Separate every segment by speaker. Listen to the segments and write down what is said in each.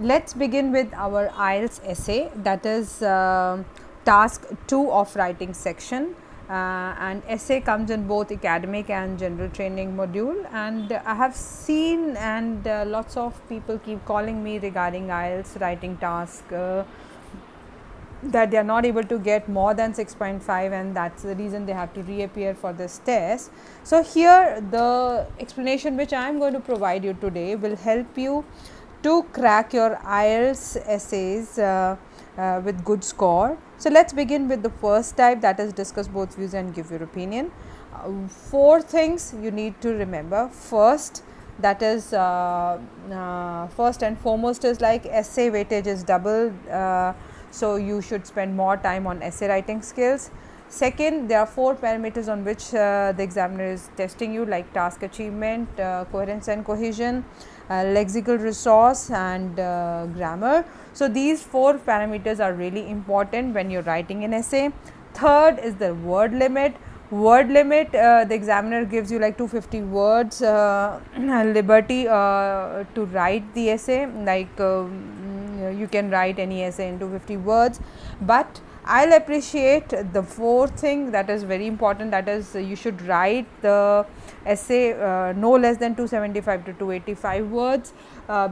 Speaker 1: Let's begin with our IELTS essay, that is task 2 of writing section. And essay comes in both academic and general training module, and I have seen and lots of people keep calling me regarding IELTS writing task, that they are not able to get more than 6.5, and that's the reason they have to reappear for this test. So here the explanation which I am going to provide you today will help you to crack your IELTS essays with good score. So let's begin with the first type, that is discuss both views and give your opinion. 4 things you need to remember. First, that is first and foremost is like essay weightage is double, so you should spend more time on essay writing skills. Second, there are 4 parameters on which the examiner is testing you, like task achievement, coherence and cohesion, lexical resource and grammar. So these 4 parameters are really important when you are writing an essay. Third is the word limit. Word limit, the examiner gives you like 250 words liberty to write the essay, like you can write any essay in 250 words, but I'll appreciate the 4th thing that is very important, that is you should write the essay no less than 275 to 285 words,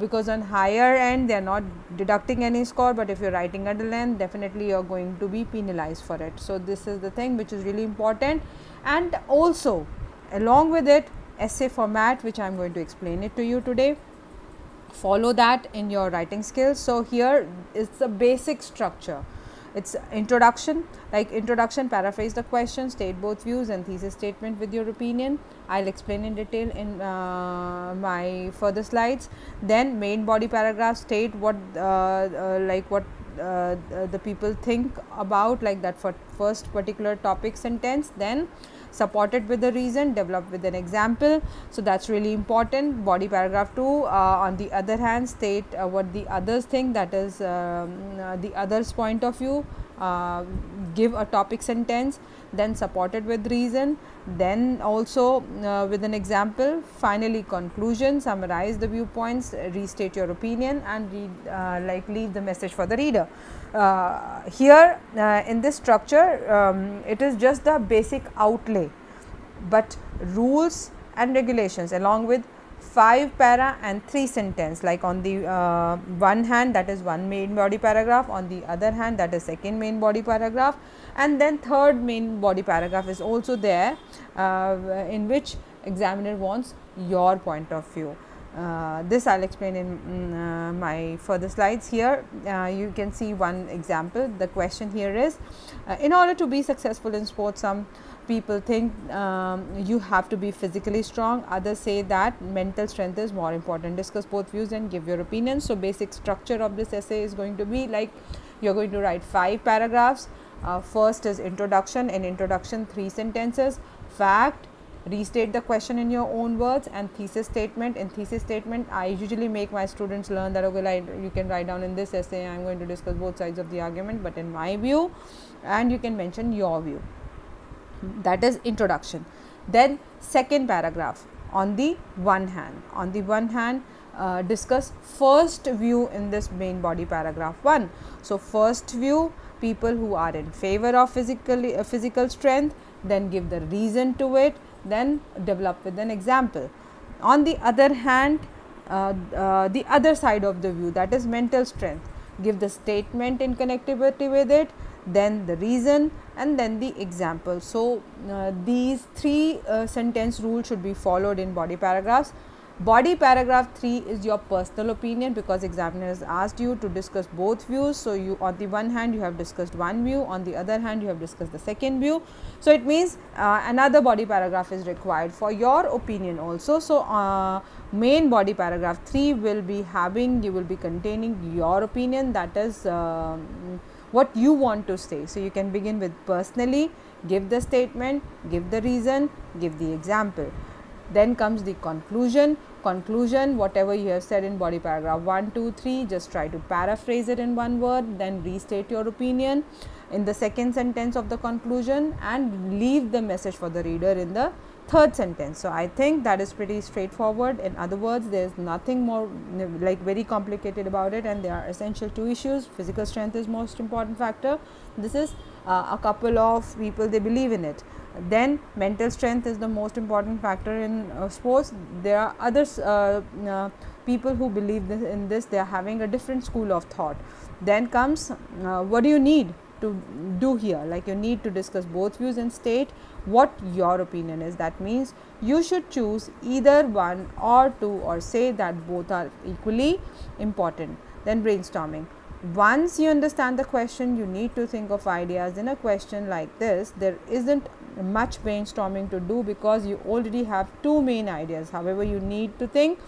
Speaker 1: because on higher end they are not deducting any score, but if you are writing at the length, definitely you are going to be penalized for it. So this is the thing which is really important, and also along with it, essay format, which I am going to explain it to you today. Follow that in your writing skills. So here is the basic structure. It's introduction, like introduction, paraphrase the question, state both views, and thesis statement with your opinion. I'll explain in detail in my further slides. Then main body paragraph, state what the people think about, like that for first particular topic sentence. Then support it with a reason, develop with an example. So that's really important. Body paragraph 2, on the other hand, state what the others think, that is the others point of view, give a topic sentence, then support it with reason, then also with an example. Finally conclusion, summarize the viewpoints, restate your opinion, and leave the message for the reader. Here in this structure, it is just the basic outlay, but rules and regulations along with 5 para and 3 sentence, like on the one hand that is one main body paragraph, on the other hand that is second main body paragraph, and then third main body paragraph is also there, in which examiner wants your point of view. This I'll explain in my further slides. Here you can see one example. The question here is, in order to be successful in sports, some people think you have to be physically strong, others say that mental strength is more important. Discuss both views and give your opinion. So basic structure of this essay is going to be like, you're going to write 5 paragraphs. First is introduction. In introduction, 3 sentences, fact, restate the question in your own words, and thesis statement. In thesis statement, I usually make my students learn that, okay, like you can write down in this essay, I am going to discuss both sides of the argument, but in my view, and you can mention your view. That is introduction. Then second paragraph, on the one hand, discuss first view in this main body paragraph 1. So first view, people who are in favor of physical strength, then give the reason to it, then develop with an example. On the other hand, the other side of the view, that is mental strength, give the statement in connectivity with it, then the reason, and then the example. So these 3 sentence rule should be followed in body paragraphs. Body paragraph 3 is your personal opinion, because examiner has asked you to discuss both views. So you, on the one hand you have discussed one view, on the other hand you have discussed the second view. So it means another body paragraph is required for your opinion also. So main body paragraph 3 will be having, you will be containing your opinion, that is what you want to say. So you can begin with personally, give the statement, give the reason, give the example. Then comes the conclusion. Conclusion, whatever you have said in body paragraph 1, 2, 3, just try to paraphrase it in one word, then restate your opinion in the second sentence of the conclusion, and leave the message for the reader in the third sentence. So I think that is pretty straightforward. In other words, there is nothing more like very complicated about it, and there are essential two issues. Physical strength is most important factor. This is a couple of people, they believe in it. Then mental strength is the most important factor in sports. There are others people who believe in this, they are having a different school of thought. Then comes what do you need to do here, like you need to discuss both views and state what your opinion is. That means you should choose either one or two, or say that both are equally important. Then brainstorming. Once you understand the question, you need to think of ideas. In a question like this, there isn't much brainstorming to do because you already have two main ideas. However, you need to think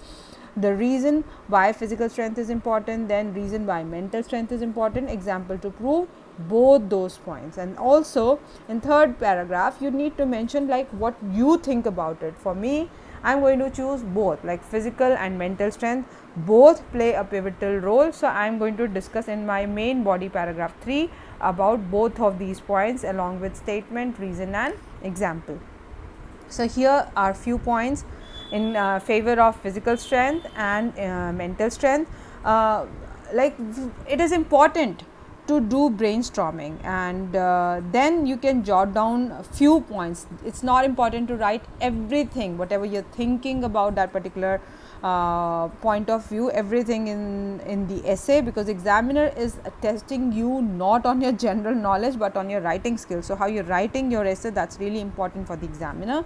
Speaker 1: the reason why physical strength is important, then reason why mental strength is important, example to prove both those points. And also in third paragraph, you need to mention like what you think about it. For me, I am going to choose both, like physical and mental strength both play a pivotal role. So I am going to discuss in my main body paragraph 3 about both of these points along with statement, reason and example. So here are few points in favor of physical strength and mental strength. Like it is important to do brainstorming, and then you can jot down a few points. It's not important to write everything, whatever you're thinking about that particular point of view, everything in the essay, because examiner is testing you not on your general knowledge but on your writing skills. So how you're writing your essay, that's really important for the examiner.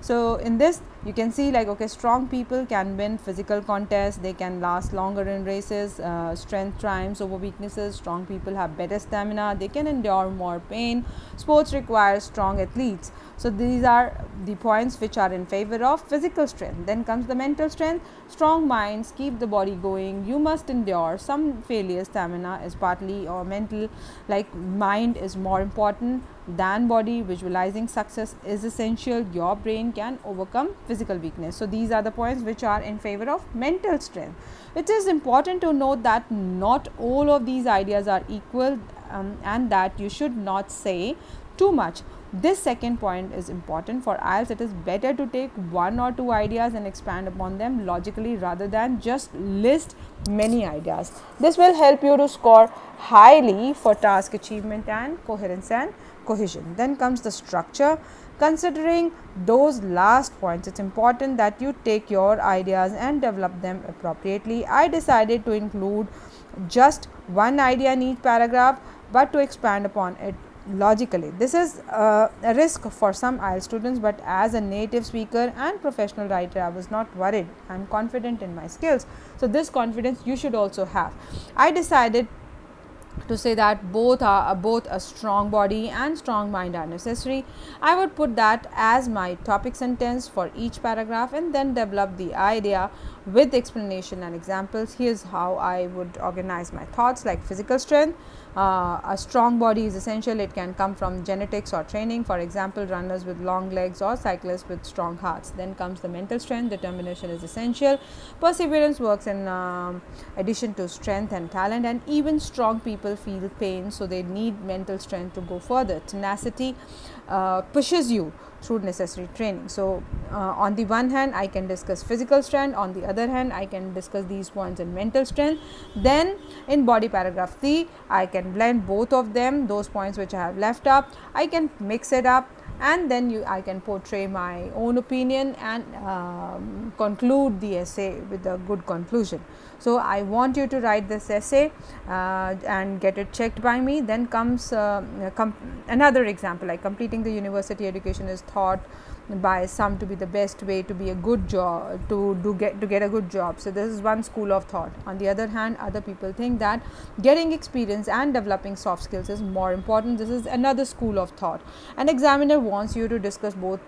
Speaker 1: So in this you can see like, okay, strong people can win physical contests, they can last longer in races, strength triumphs over weaknesses, strong people have better stamina, they can endure more pain, sports requires strong athletes. So these are the points which are in favor of physical strength. Then comes the mental strength. Strong minds keep the body going, you must endure some failure, stamina is partly or mental, like mind is more important than body, visualizing success is essential, your brain can overcome physical weakness. So these are the points which are in favor of mental strength. It is important to note that not all of these ideas are equal, and that you should not say too much. This second point is important. For IELTS, it is better to take one or two ideas and expand upon them logically rather than just list many ideas. This will help you to score highly for task achievement and coherence and cohesion. Then comes the structure. Considering those last points, it's important that you take your ideas and develop them appropriately. I decided to include just one idea in each paragraph, but to expand upon it logically. This is a risk for some IELTS students, but as a native speaker and professional writer, I was not worried. I am confident in my skills. So this confidence you should also have. I decided to say that both a strong body and strong mind are necessary. I would put that as my topic sentence for each paragraph and then develop the idea with explanation and examples. Here's how I would organize my thoughts. Like physical strength, a strong body is essential. It can come from genetics or training, for example runners with long legs or cyclists with strong hearts. Then comes the mental strength. Determination is essential. Perseverance works in addition to strength and talent, and even strong people feel pain, so they need mental strength to go further. Tenacity pushes you through necessary training. So on the one hand I can discuss physical strength, on the other hand I can discuss these points in mental strength. Then in body paragraph 3 I can blend both of them, those points which I have left up, I can mix it up, and then I can portray my own opinion and conclude the essay with a good conclusion. So I want you to write this essay and get it checked by me. Then comes another example, like completing the university education is thought by some to be the best way to be a good job, to get a good job. So this is one school of thought. On the other hand, other people think that getting experience and developing soft skills is more important. This is another school of thought. An examiner wants you to discuss both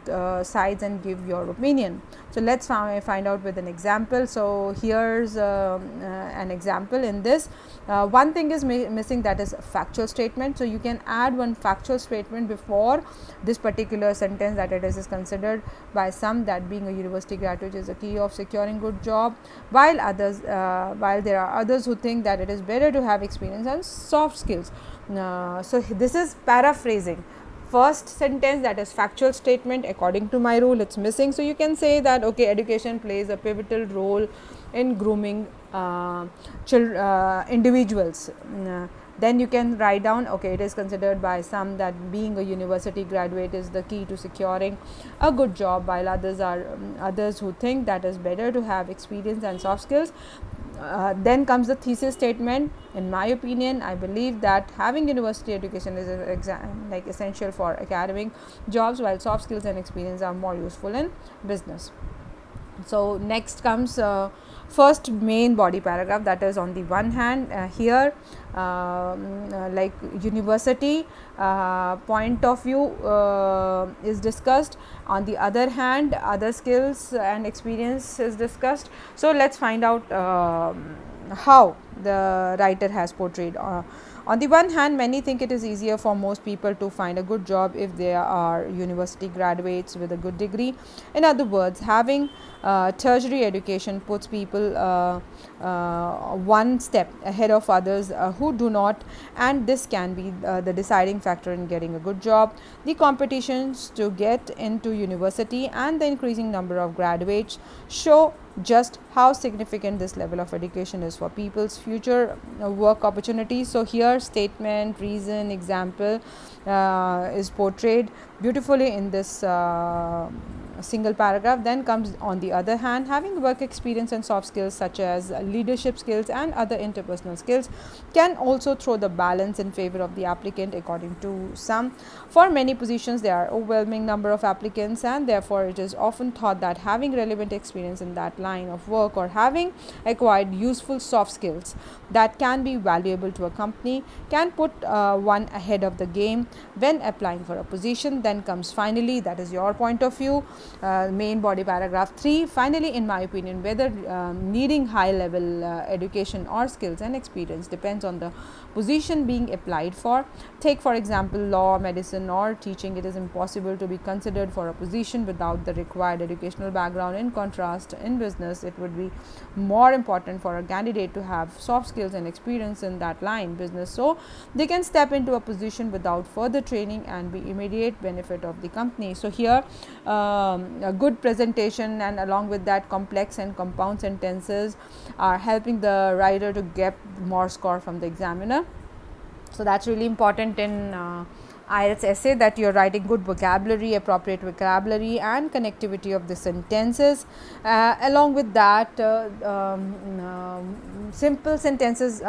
Speaker 1: sides and give your opinion. So let's find out with an example. So here's an example. In this, one thing is missing, that is a factual statement. So you can add one factual statement before this particular sentence, that it is considered by some that being a university graduate is a key of securing good job, while there are others who think that it is better to have experience and soft skills. So this is paraphrasing. first sentence, that is factual statement, according to my rule it's missing. So you can say that okay, education plays a pivotal role in grooming individuals. Then you can write down, okay, it is considered by some that being a university graduate is the key to securing a good job, while others who think that is better to have experience and soft skills. Then comes the thesis statement. In my opinion, I believe that having university education is essential for academic jobs, while soft skills and experience are more useful in business. So next comes first main body paragraph, that is on the one hand here like university point of view is discussed, on the other hand other skills and experience is discussed. So let's find out how the writer has portrayed. On the one hand, many think it is easier for most people to find a good job if they are university graduates with a good degree. In other words, having tertiary education puts people one step ahead of others who do not, and this can be the deciding factor in getting a good job. The competitions to get into university and the increasing number of graduates show just how significant this level of education is for people's future work opportunities. So here statement, reason, example is portrayed beautifully in this single paragraph. Then comes on the other hand, having work experience and soft skills such as leadership skills and other interpersonal skills can also throw the balance in favor of the applicant, according to some. For many positions there are overwhelming number of applicants, and therefore it is often thought that having relevant experience in that line of work or having acquired useful soft skills that can be valuable to a company can put one ahead of the game when applying for a position. Then comes finally, that is your point of view, main body paragraph 3. Finally, in my opinion, whether needing high level education or skills and experience depends on the position being applied for. Take for example law, medicine or teaching. It is impossible to be considered for a position without the required educational background. In contrast, in business it would be more important for a candidate to have soft skills and experience in that line business, so they can step into a position without further training and be immediate benefit of the company. So here a good presentation and along with that complex and compound sentences are helping the writer to get more score from the examiner. So that's really important in IELTS essay, that you are writing good vocabulary, appropriate vocabulary and connectivity of the sentences. Along with that simple sentences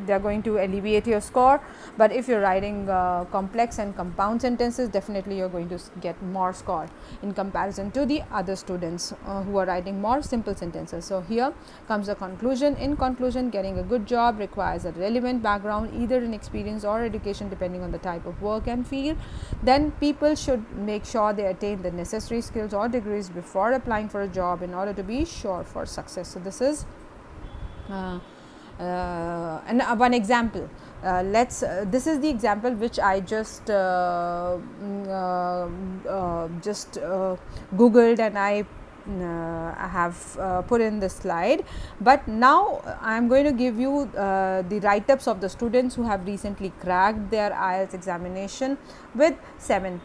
Speaker 1: they are going to alleviate your score, but if you are writing complex and compound sentences, definitely you are going to get more score in comparison to the other students who are writing more simple sentences. So here comes the conclusion. In conclusion, getting a good job requires a relevant background either in experience or education depending on the type of work and field. Then people should make sure they attain the necessary skills or degrees before applying for a job in order to be sure for success. So this is and one example. This is the example which I just googled and I have put in the slide, but now I am going to give you the write-ups of the students who have recently cracked their IELTS examination with 7+.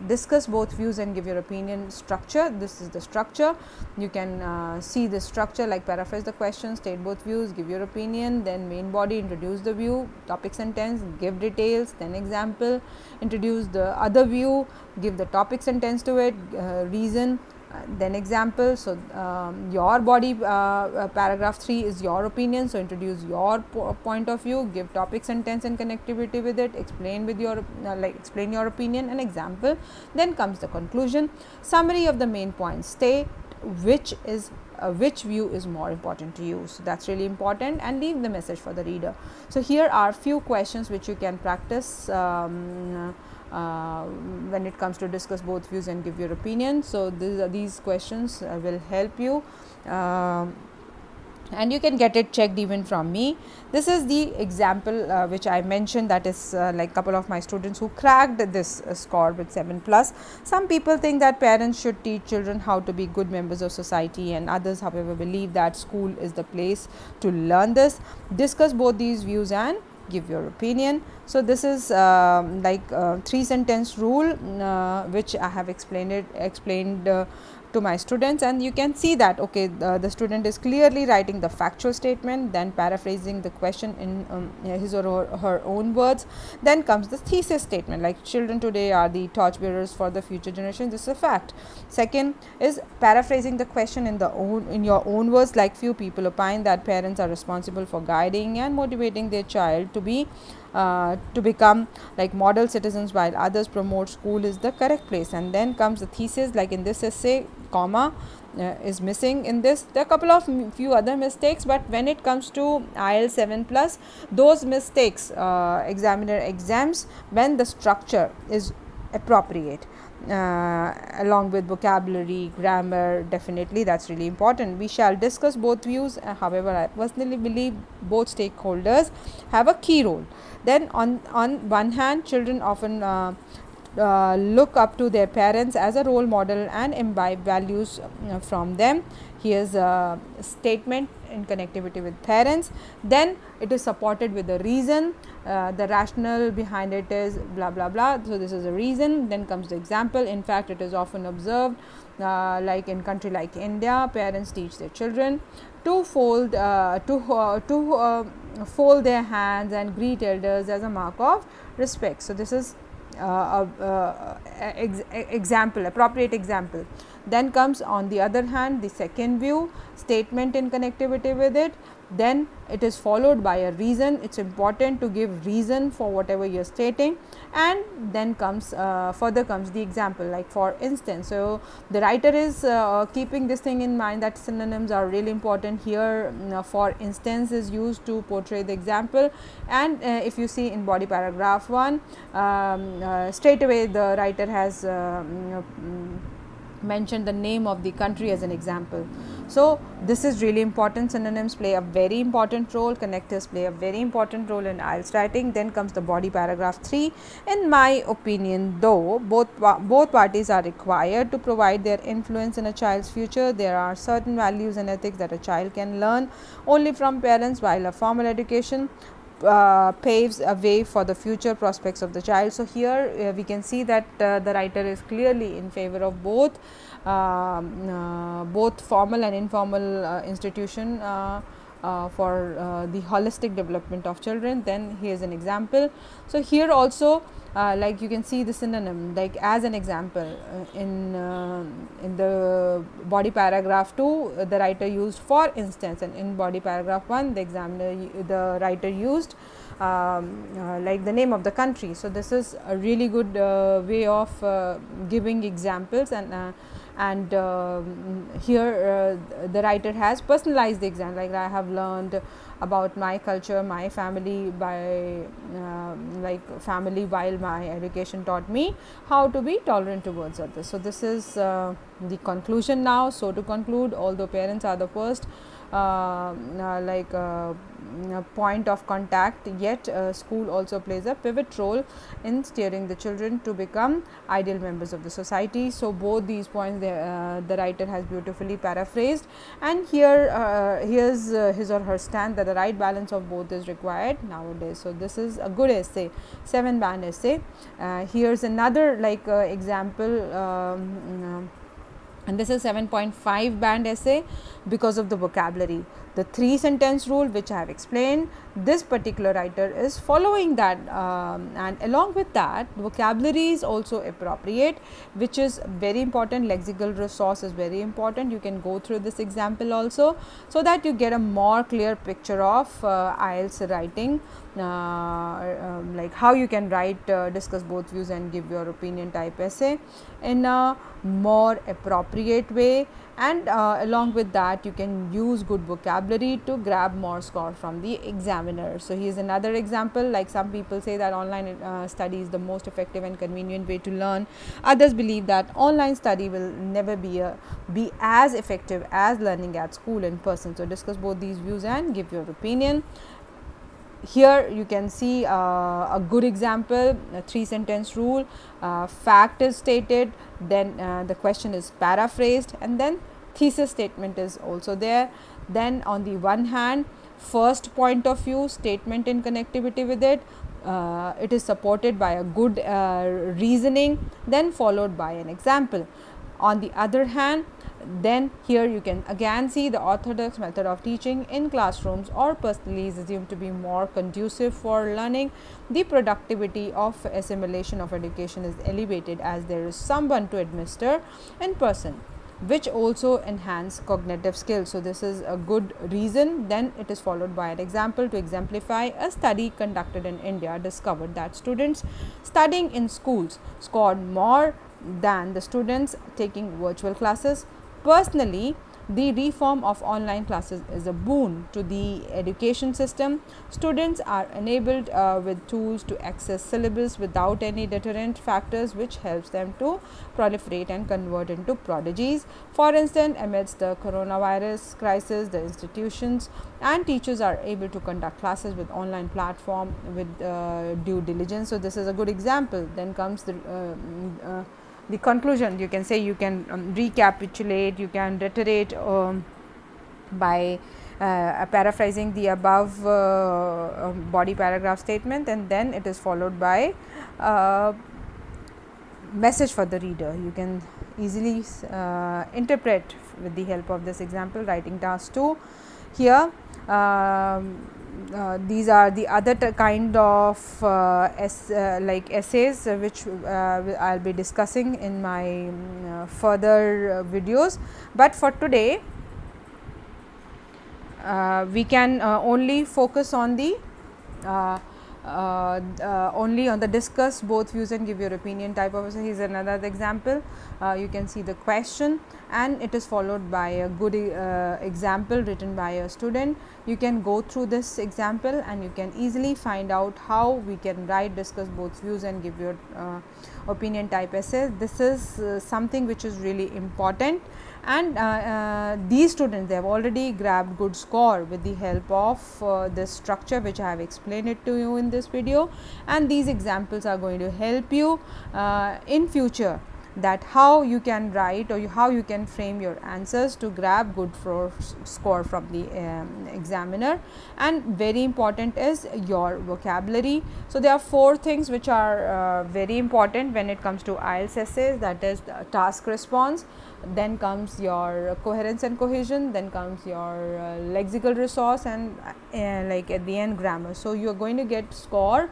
Speaker 1: Discuss both views and give your opinion. Structure, this is the structure. You can see the structure like paraphrase the question, state both views, give your opinion, then main body, introduce the view, topic sentence, give details, then example, introduce the other view, give the topic sentence to it, reason, then example. So your body paragraph 3 is your opinion, so introduce your point of view, give topic sentence and connectivity with it, explain with your explain your opinion and example. Then comes the conclusion, summary of the main points, state which view is more important to you. So that's really important, and leave the message for the reader. So here are few questions which you can practice when it comes to discuss both views and give your opinion. So these questions will help you and you can get it checked even from me. This is the example which I mentioned, that is like couple of my students who cracked this score with 7+. Some people think that parents should teach children how to be good members of society, and others however believe that school is the place to learn this. Discuss both these views and give your opinion. So this is like 3-sentence rule which I have explained to my students, and you can see that okay, the student is clearly writing the factual statement, then paraphrasing the question in his or her own words. Then comes the thesis statement, like children today are the torchbearers for the future generation. This is a fact. Second is paraphrasing the question in your own words, like few people opine that parents are responsible for guiding and motivating their child to become like model citizens, while others promote school is the correct place. And then comes the thesis, like in this essay, comma is missing in this. There are a couple of few other mistakes, but when it comes to IELTS 7+, those mistakes examiner exams when the structure is appropriate, along with vocabulary, grammar. Definitely that's really important. We shall discuss both views. However, I personally believe both stakeholders have a key role. Then on one hand, children often look up to their parents as a role model and imbibe values from them. Here's a statement in connectivity with parents. Then it is supported with a reason. The rationale behind it is blah blah blah. So this is a reason. Then comes the example. In fact, it is often observed like in country like India, parents teach their children to fold fold their hands and greet elders as a mark of respect. So this is example, appropriate example. Then comes on the other hand the second view, statement in connectivity with it. Then it is followed by a reason. It's important to give reason for whatever you're stating, and then comes further comes the example, like for instance. So the writer is keeping this thing in mind that synonyms are really important here. For instance is used to portray the example, and if you see in body paragraph 1, straight away the writer has mentioned the name of the country as an example. So this is really important. Synonyms play a very important role, connectors play a very important role in IELTS writing. Then comes the body paragraph 3. In my opinion, though both parties are required to provide their influence in a child's future, there are certain values and ethics that a child can learn only from parents, while a formal education paves a way for the future prospects of the child. So here we can see that the writer is clearly in favor of both formal and informal institution for the holistic development of children. Then here is an example. So here also like you can see the synonym, like as an example in the body paragraph 2 the writer used for instance, and in body paragraph 1 the writer used like the name of the country. So this is a really good way of giving examples, and here the writer has personalized the example, like I have learned about my culture, my family like family, while my education taught me how to be tolerant towards others. So this is the conclusion now. So to conclude, although parents are the first point of contact, yet school also plays a pivot role in steering the children to become ideal members of the society. So both these points the writer has beautifully paraphrased, and here here's his or her stand that the right balance of both is required nowadays. So this is a good essay, 7-band essay. Here's another like example, and this is 7.5 band essay because of the vocabulary. The 3-sentence rule which I have explained, this particular writer is following that, and along with that vocabulary is also appropriate, which is very important. Lexical resource is very important. You can go through this example also, so that you get a more clear picture of IELTS writing, like how you can write discuss both views and give your opinion type essay in a more appropriate way, and along with that you can use good vocabulary to grab more score from the examiner. So here is another example, like some people say that online study is the most effective and convenient way to learn. Others believe that online study will never be as effective as learning at school in person. So discuss both these views and give your opinion. Here you can see a good example, a 3-sentence rule, fact is stated, then the question is paraphrased, and then thesis statement is also there. Then on the one hand first point of view statement in connectivity with it. It is supported by a good reasoning, then followed by an example. On the other hand, then here you can again see the orthodox method of teaching in classrooms or personally is assumed to be more conducive for learning. The productivity of assimilation of education is elevated as there is someone to administer in person, which also enhance cognitive skills. So, this is a good reason. Then it is followed by an example. To exemplify, a study conducted in India discovered that students studying in schools scored more than the students taking virtual classes. Personally, the reform of online classes is a boon to the education system. Students are enabled with tools to access syllabus without any deterrent factors, which helps them to proliferate and convert into prodigies. For instance, amidst the coronavirus crisis, the institutions and teachers are able to conduct classes with online platform with due diligence. So, this is a good example. Then comes the conclusion. You can say, you can recapitulate, you can reiterate by paraphrasing the above body paragraph statement, and then it is followed by message for the reader. You can easily interpret with the help of this example. Writing task 2. Here these are the other kind of like essays which I will be discussing in my further videos, but for today we can only focus on the only on the discuss both views and give your opinion type of essay. Here's another example. You can see the question and it is followed by a good example written by a student. You can go through this example and you can easily find out how we can write, discuss both views and give your opinion type essay. This is something which is really important, and these students, they have already grabbed good score with the help of this structure which I have explained it to you in this video, and these examples are going to help you in future, that how you can write or how you can frame your answers to grab good score from the examiner. And very important is your vocabulary. So, there are 4 things which are very important when it comes to IELTS essays, that is the task response, then comes your coherence and cohesion, then comes your lexical resource, and like at the end grammar. So, you are going to get score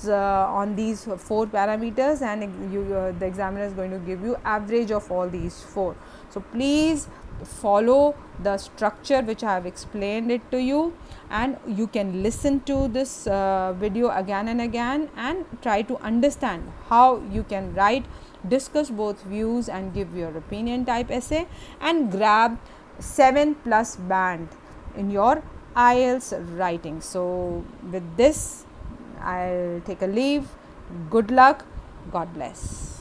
Speaker 1: on these 4 parameters, and the examiner is going to give you average of all these 4. So, please follow the structure which I have explained it to you, and you can listen to this video again and again and try to understand how you can write, discuss both views and give your opinion type essay, and grab 7+ band in your IELTS writing. So, with this I'll take a leave. Good luck. God bless.